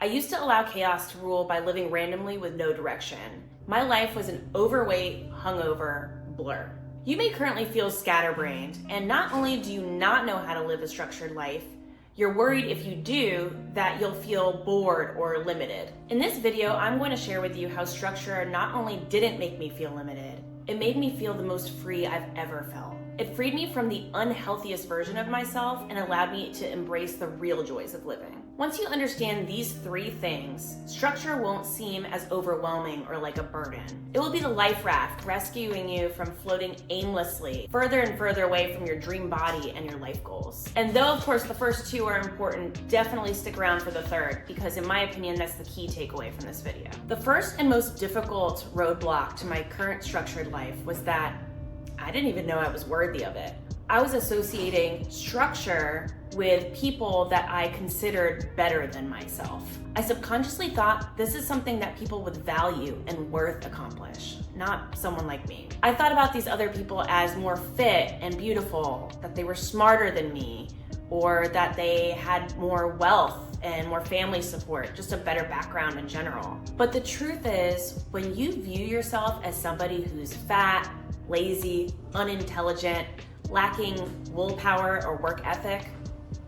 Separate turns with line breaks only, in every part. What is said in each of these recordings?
I used to allow chaos to rule by living randomly with no direction. My life was an overweight, hungover blur. You may currently feel scatterbrained, and not only do you not know how to live a structured life, you're worried if you do that you'll feel bored or limited. In this video, I'm going to share with you how structure not only didn't make me feel limited, it made me feel the most free I've ever felt. It freed me from the unhealthiest version of myself and allowed me to embrace the real joys of living. Once you understand these three things, structure won't seem as overwhelming or like a burden. It will be the life raft rescuing you from floating aimlessly further and further away from your dream body and your life goals. And though, of course, the first two are important, definitely stick around for the third, because in my opinion, that's the key takeaway from this video. The first and most difficult roadblock to my current structured life was that I didn't even know I was worthy of it. I was associating structure with people that I considered better than myself. I subconsciously thought this is something that people with value and worth accomplish, not someone like me. I thought about these other people as more fit and beautiful, that they were smarter than me, or that they had more wealth and more family support, just a better background in general. But the truth is, when you view yourself as somebody who's fat, lazy, unintelligent, lacking willpower or work ethic,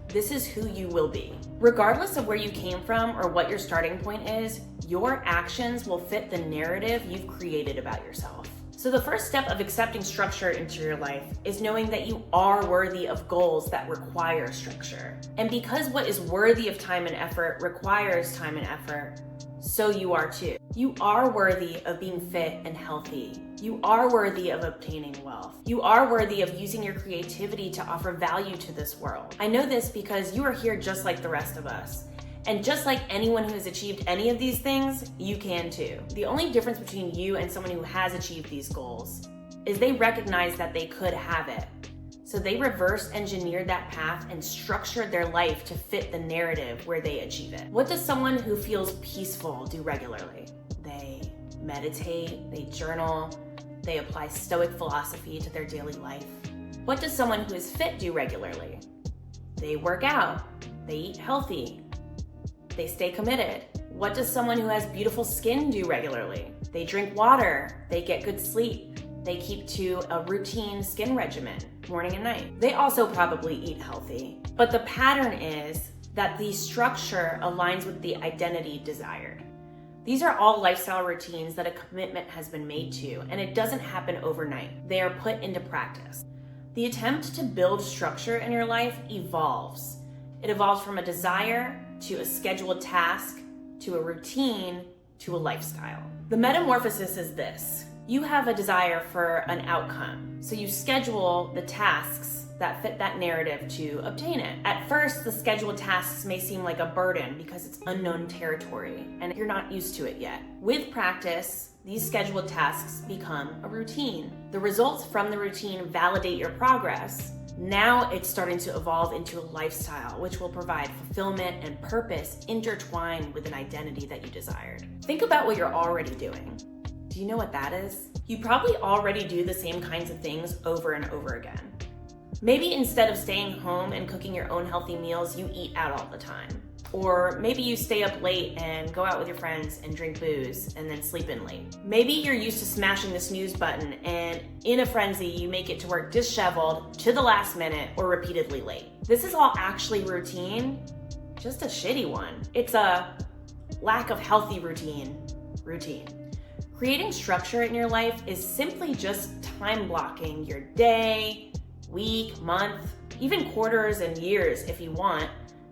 this is who you will be. Regardless of where you came from or what your starting point is, your actions will fit the narrative you've created about yourself. So the first step of accepting structure into your life is knowing that you are worthy of goals that require structure. And because what is worthy of time and effort requires time and effort, so you are too. You are worthy of being fit and healthy. You are worthy of obtaining wealth. You are worthy of using your creativity to offer value to this world. I know this because you are here just like the rest of us. And just like anyone who has achieved any of these things, you can too. The only difference between you and someone who has achieved these goals is they recognize that they could have it. So they reverse engineered that path and structured their life to fit the narrative where they achieve it. What does someone who feels peaceful do regularly? They meditate, they journal, they apply Stoic philosophy to their daily life. What does someone who is fit do regularly? They work out, they eat healthy, they stay committed. What does someone who has beautiful skin do regularly? They drink water, they get good sleep, they keep to a routine skin regimen, morning and night. They also probably eat healthy. But the pattern is that the structure aligns with the identity desired. These are all lifestyle routines that a commitment has been made to, and it doesn't happen overnight. They are put into practice. The attempt to build structure in your life evolves. It evolves from a desire to a scheduled task, to a routine, to a lifestyle. The metamorphosis is this. You have a desire for an outcome, so you schedule the tasks that fit that narrative to obtain it. At first, the scheduled tasks may seem like a burden because it's unknown territory and you're not used to it yet. With practice, these scheduled tasks become a routine. The results from the routine validate your progress. Now it's starting to evolve into a lifestyle, which will provide fulfillment and purpose intertwined with an identity that you desired. Think about what you're already doing. Do you know what that is? You probably already do the same kinds of things over and over again. Maybe instead of staying home and cooking your own healthy meals, you eat out all the time. Or maybe you stay up late and go out with your friends and drink booze and then sleep in late. Maybe you're used to smashing the snooze button and in a frenzy, you make it to work disheveled, to the last minute, or repeatedly late. This is all actually routine, just a shitty one. It's a lack of healthy routine. Creating structure in your life is simply just time blocking your day, week, month, even quarters and years if you want,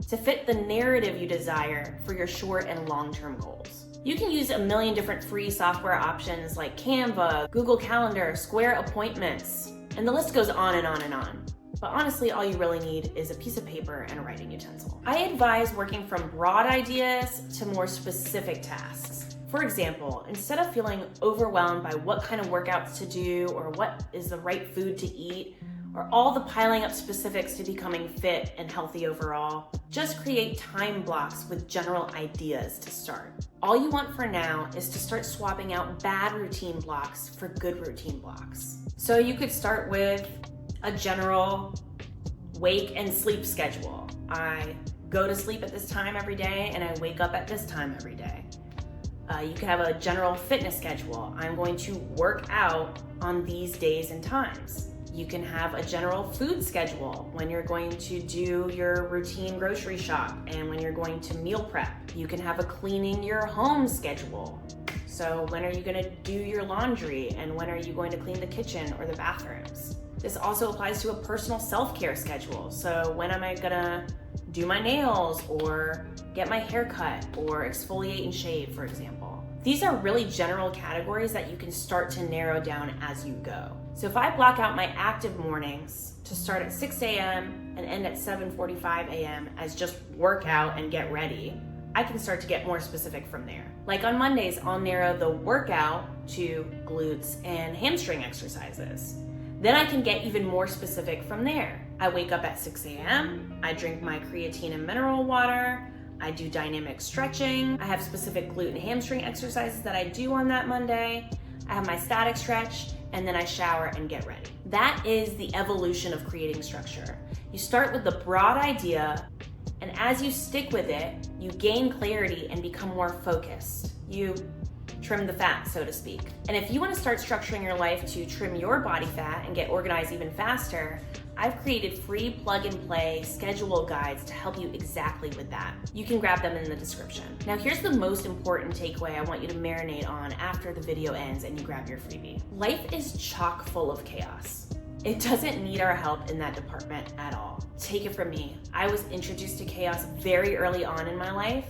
to fit the narrative you desire for your short and long-term goals. You can use a million different free software options like Canva, Google Calendar, Square Appointments, and the list goes on and on and on. But honestly, all you really need is a piece of paper and a writing utensil. I advise working from broad ideas to more specific tasks. For example, instead of feeling overwhelmed by what kind of workouts to do or what is the right food to eat, or all the piling up specifics to becoming fit and healthy overall, just create time blocks with general ideas to start. All you want for now is to start swapping out bad routine blocks for good routine blocks. So you could start with a general wake and sleep schedule. I go to sleep at this time every day and I wake up at this time every day. You can have a general fitness schedule. I'm going to work out on these days and times. You can have a general food schedule when you're going to do your routine grocery shop and when you're going to meal prep. You can have a cleaning your home schedule. So when are you going to do your laundry and when are you going to clean the kitchen or the bathrooms? This also applies to a personal self-care schedule. So when am I gonna do my nails or get my hair cut or exfoliate and shave, for example? These are really general categories that you can start to narrow down as you go. So if I block out my active mornings to start at 6 a.m. and end at 7:45 a.m. as just workout and get ready, I can start to get more specific from there. Like on Mondays, I'll narrow the workout to glutes and hamstring exercises. Then I can get even more specific from there. I wake up at 6 a.m., I drink my creatine and mineral water, I do dynamic stretching, I have specific glute and hamstring exercises that I do on that Monday, I have my static stretch, and then I shower and get ready. That is the evolution of creating structure. You start with the broad idea, and as you stick with it, you gain clarity and become more focused. You trim the fat, so to speak. And if you want to start structuring your life to trim your body fat and get organized even faster, I've created free plug-and-play schedule guides to help you exactly with that. You can grab them in the description. Now here's the most important takeaway I want you to marinate on after the video ends and you grab your freebie. Life is chock full of chaos. It doesn't need our help in that department at all. Take it from me. I was introduced to chaos very early on in my life,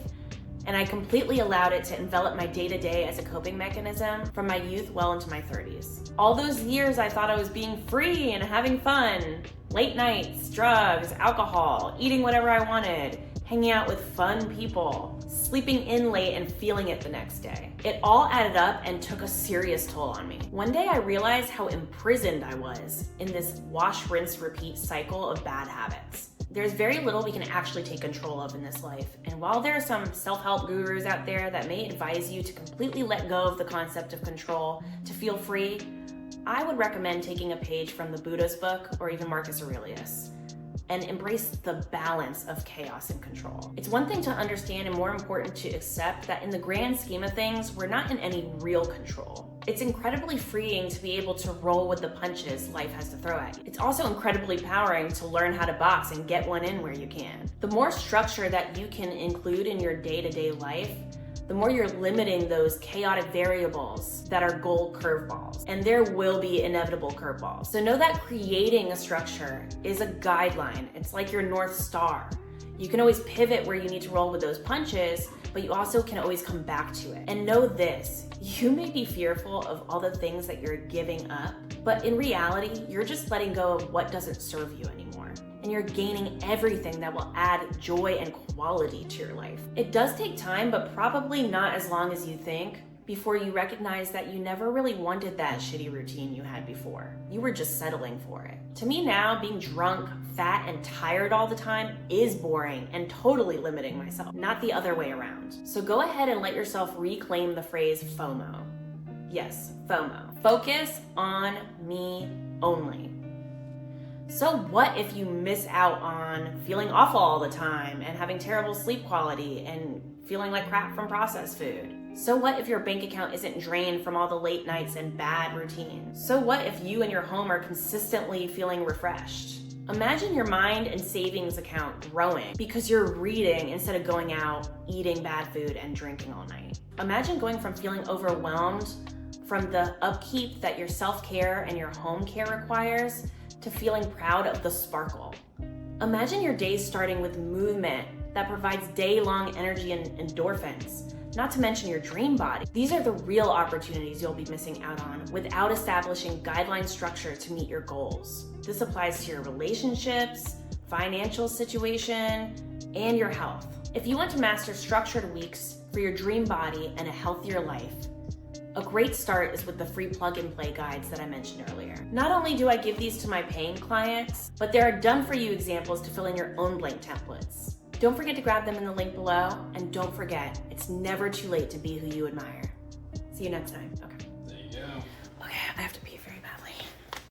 and I completely allowed it to envelop my day-to-day as a coping mechanism from my youth well into my 30s. All those years I thought I was being free and having fun. Late nights, drugs, alcohol, eating whatever I wanted, hanging out with fun people, sleeping in late and feeling it the next day. It all added up and took a serious toll on me. One day I realized how imprisoned I was in this wash, rinse, repeat cycle of bad habits. There's very little we can actually take control of in this life. And while there are some self-help gurus out there that may advise you to completely let go of the concept of control to feel free, I would recommend taking a page from the Buddha's book or even Marcus Aurelius and embrace the balance of chaos and control. It's one thing to understand and more important to accept that in the grand scheme of things, we're not in any real control. It's incredibly freeing to be able to roll with the punches life has to throw at you. It's also incredibly empowering to learn how to box and get one in where you can. The more structure that you can include in your day-to-day life, the more you're limiting those chaotic variables that are gold curveballs. And there will be inevitable curveballs. So know that creating a structure is a guideline. It's like your North Star. You can always pivot where you need to roll with those punches, but you also can always come back to it. And know this, you may be fearful of all the things that you're giving up, but in reality, you're just letting go of what doesn't serve you anymore. And you're gaining everything that will add joy and quality to your life. It does take time, but probably not as long as you think, before you recognize that you never really wanted that shitty routine you had before. You were just settling for it. To me now, being drunk, fat, and tired all the time is boring and totally limiting myself, not the other way around. So go ahead and let yourself reclaim the phrase FOMO. Yes, FOMO. Focus on me only. So what if you miss out on feeling awful all the time and having terrible sleep quality and feeling like crap from processed food? So what if your bank account isn't drained from all the late nights and bad routines? So what if you and your home are consistently feeling refreshed? Imagine your mind and savings account growing because you're reading instead of going out, eating bad food, and drinking all night. Imagine going from feeling overwhelmed from the upkeep that your self-care and your home care requires to feeling proud of the sparkle. Imagine your days starting with movement that provides day-long energy and endorphins, not to mention your dream body. These are the real opportunities you'll be missing out on without establishing guideline structure to meet your goals. This applies to your relationships, financial situation, and your health. If you want to master structured weeks for your dream body and a healthier life, a great start is with the free plug-and-play guides that I mentioned earlier. Not only do I give these to my paying clients, but there are done-for-you examples to fill in your own blank templates. Don't forget to grab them in the link below, and don't forget, it's never too late to be who you admire. See you next time. Okay.